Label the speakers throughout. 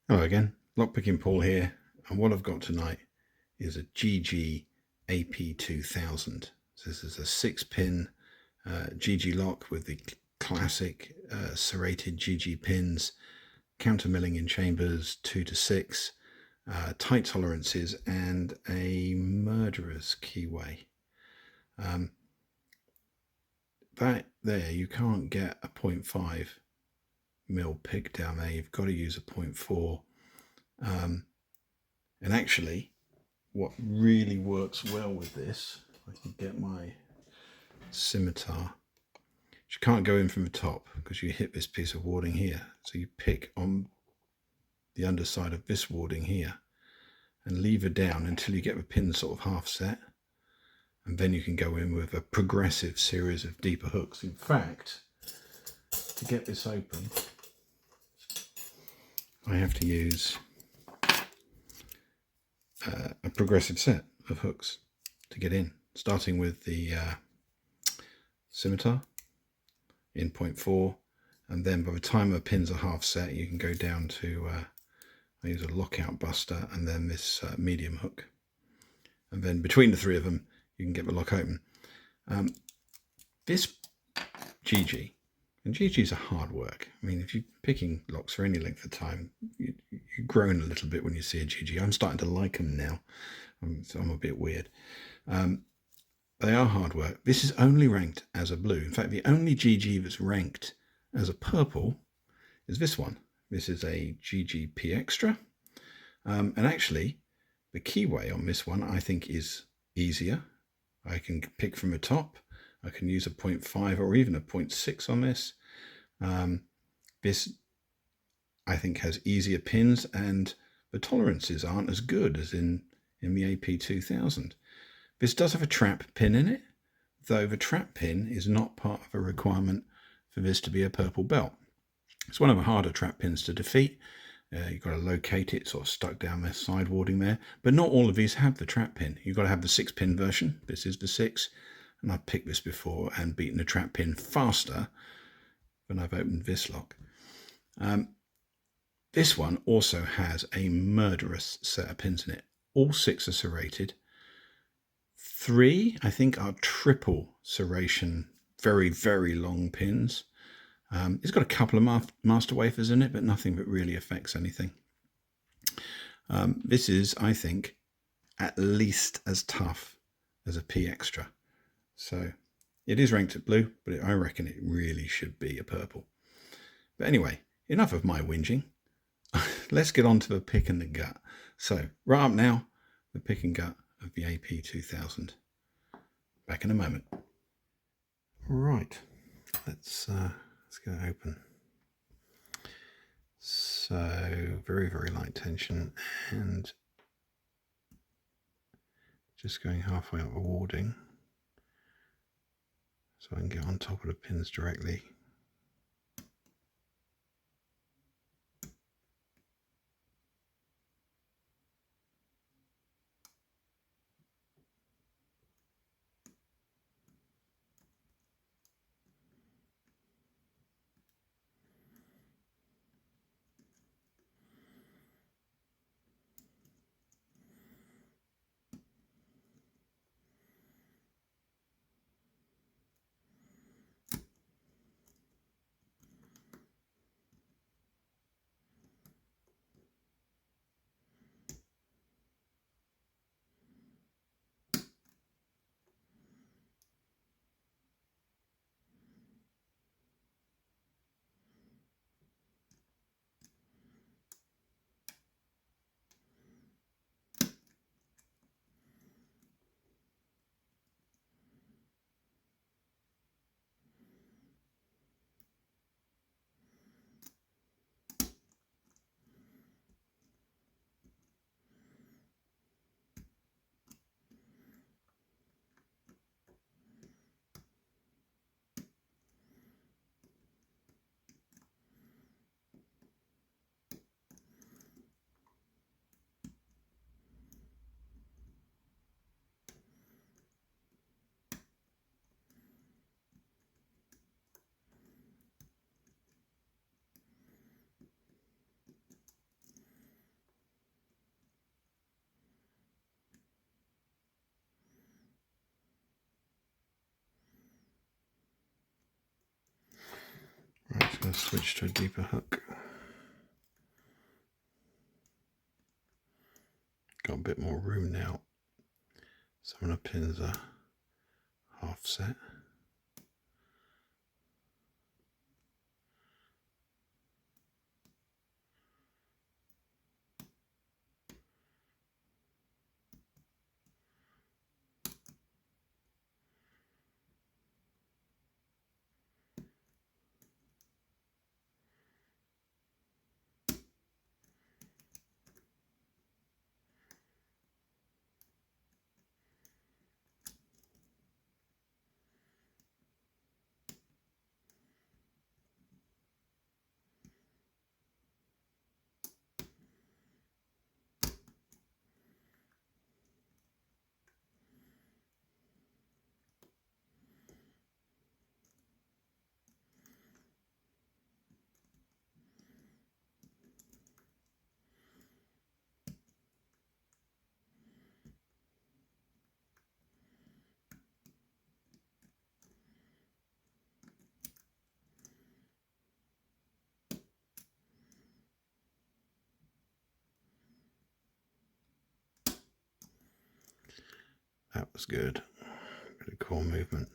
Speaker 1: Hello again, lockpicking Paul here, and what I've got tonight is a GeGe AP2000. So this is a 6-pin GeGe lock with the classic serrated GeGe pins, counter milling in chambers 2 to 6, tight tolerances, and a murderous keyway. That there, you can't get a 0.5 mil pick down there. You've got to use a 0.4. And actually, what really works well with this, if I can get my scimitar, you can't go in from the top because you hit this piece of warding here. So you pick on the underside of this warding here and lever down until you get the pin sort of half set. And then you can go in with a progressive series of deeper hooks. In fact, to get this open, I have to use a progressive set of hooks to get in, starting with the scimitar in 0.4, and then by the time the pins are half set, you can go down to I use a lockout buster and then this medium hook, and then between the three of them you can get the lock open. This GeGe, and GeGes are hard work. I mean, if you're picking locks for any length of time, you groan a little bit when you see a GeGe. I'm starting to like them now, so I'm a bit weird. They are hard work. This is only ranked as a blue. In fact, the only GeGe that's ranked as a purple is this one. This is a GeGe P Extra. And actually, the keyway on this one, I think, is easier. I can pick from the top. I can use a 0.5 or even a 0.6 on this. This, I think, has easier pins, and the tolerances aren't as good as in the AP2000. This does have a trap pin in it, though the trap pin is not part of a requirement for this to be a purple belt. It's one of the harder trap pins to defeat. You've got to locate it, sort of stuck down the side warding there. But not all of these have the trap pin. You've got to have the 6-pin version. This is the 6. And I've picked this before and beaten the trap pin faster than I've opened this lock. This one also has a murderous set of pins in it. All 6 are serrated. 3, I think, are triple serration, very, very long pins. It's got a couple of master wafers in it, but nothing that really affects anything. This is, I think, at least as tough as a P Extra. So it is ranked at blue, but I reckon it really should be a purple. But anyway, enough of my whinging. Let's get on to the pick and the gut. So right up now, the pick and gut of the AP2000. Back in a moment. Right, let's get it open. So very, very light tension, and just going halfway up the warding so I can get on top of the pins directly. to switch to a deeper hook. Got a bit more room now. Some of the pins are half set. That was good. Bit of core movement.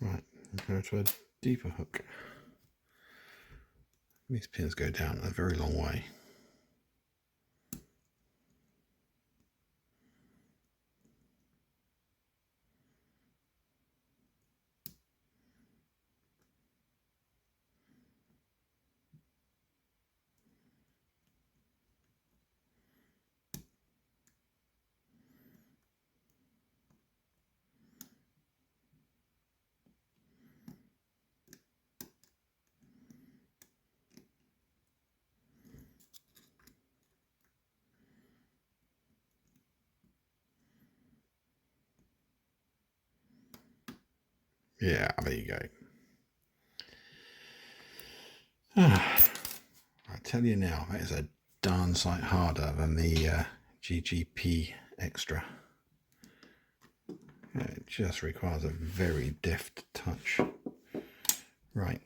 Speaker 1: Right, go to a deeper hook. These pins go down a very long way. Yeah, there you go. I tell you now, that is a darn sight harder than the GeGe Extra. It just requires a very deft touch. Right,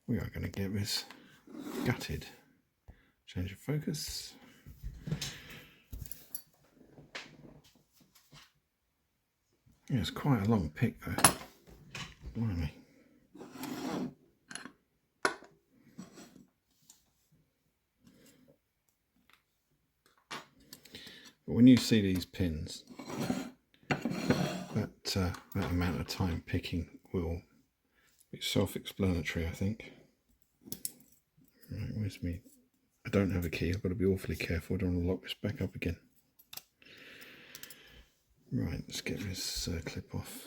Speaker 1: we are going to get this gutted. Change of focus. Yeah, it's quite a long pick though. Blimey. But when you see these pins, that amount of time picking will be self-explanatory, I think. Right, where's me? I don't have a key. I've got to be awfully careful. I don't want to lock this back up again. Right, let's get this clip off.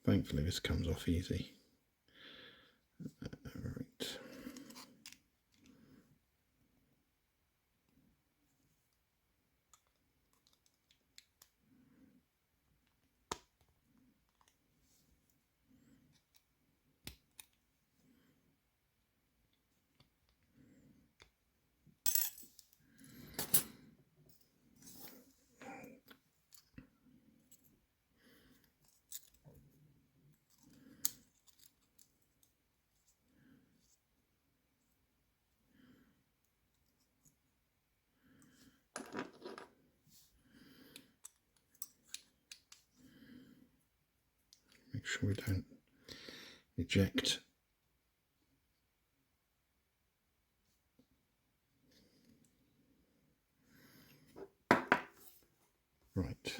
Speaker 1: Thankfully, this comes off easy. Right. make sure we don't eject. Right.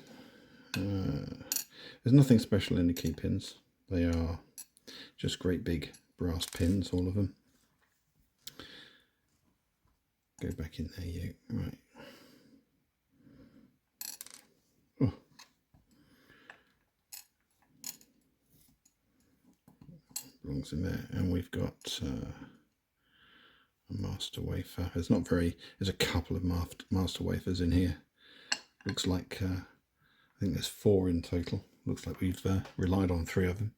Speaker 1: There's nothing special in the key pins. They are just great big brass pins, all of them. Go back in there, you. Right. Oh. Belongs in there. And we've got a master wafer. There's not very, there's a couple of master wafers in here. Looks like, I think there's 4 in total. Looks like we've relied on 3 of them.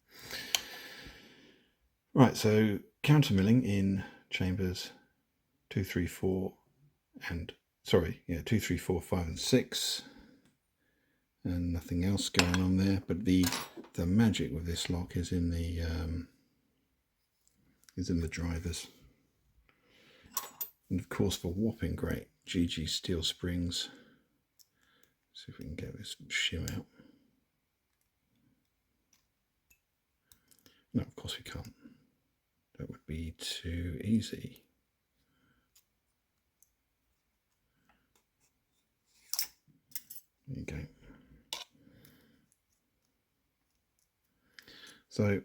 Speaker 1: Right, so counter milling in chambers 2, 3, 4 and, sorry, yeah, 2, 3, 4, 5 and 6. And nothing else going on there, but the magic with this lock is in the drivers. And of course, for whopping great GeGe steel springs. See if we can get this shim out. No, of course we can't. That would be too easy. There you go. So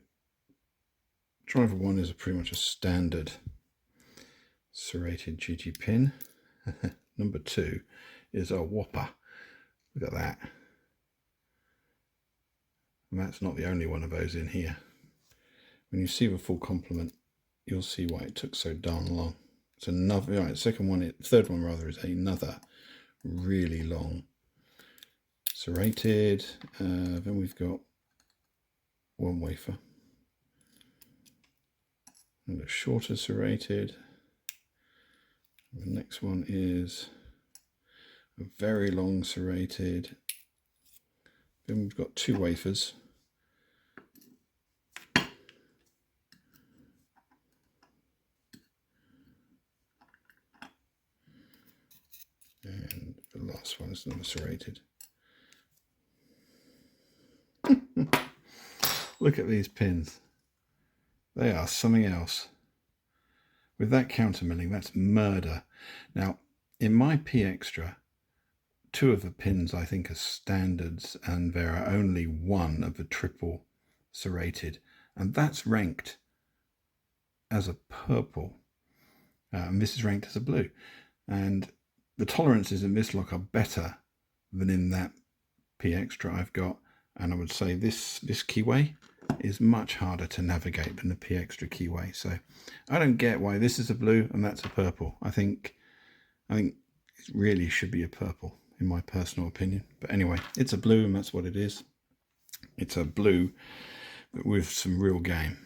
Speaker 1: driver 1 is pretty much a standard serrated GeGe pin. Number 2 is a whopper. Look at that. And that's not the only one of those in here. When you see the full complement, you'll see why it took so darn long. It's another, right, third one rather, is another really long serrated. Then we've got 1 wafer. And a shorter serrated. The next one is a very long serrated. Then we've got 2 wafers. And the last one is another serrated. Look at these pins. They are something else. With that counter milling, that's murder. Now, in my P Extra, 2 of the pins I think are standards, and there are only 1 of the triple serrated, and that's ranked as a purple, and this is ranked as a blue. And the tolerances in this lock are better than in that P Extra I've got, and I would say this keyway is much harder to navigate than the P Extra keyway. So I don't get why this is a blue and that's a purple. I think it really should be a purple in my personal opinion. But anyway, it's a blue and that's what it is. It's a blue but with some real game.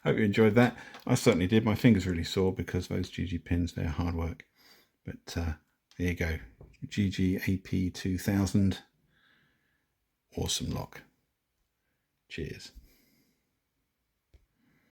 Speaker 1: Hope you enjoyed that. I certainly did. My fingers really sore because those GeGe pins, they're hard work. But there you go. GeGe AP2000. Awesome lock. Cheers.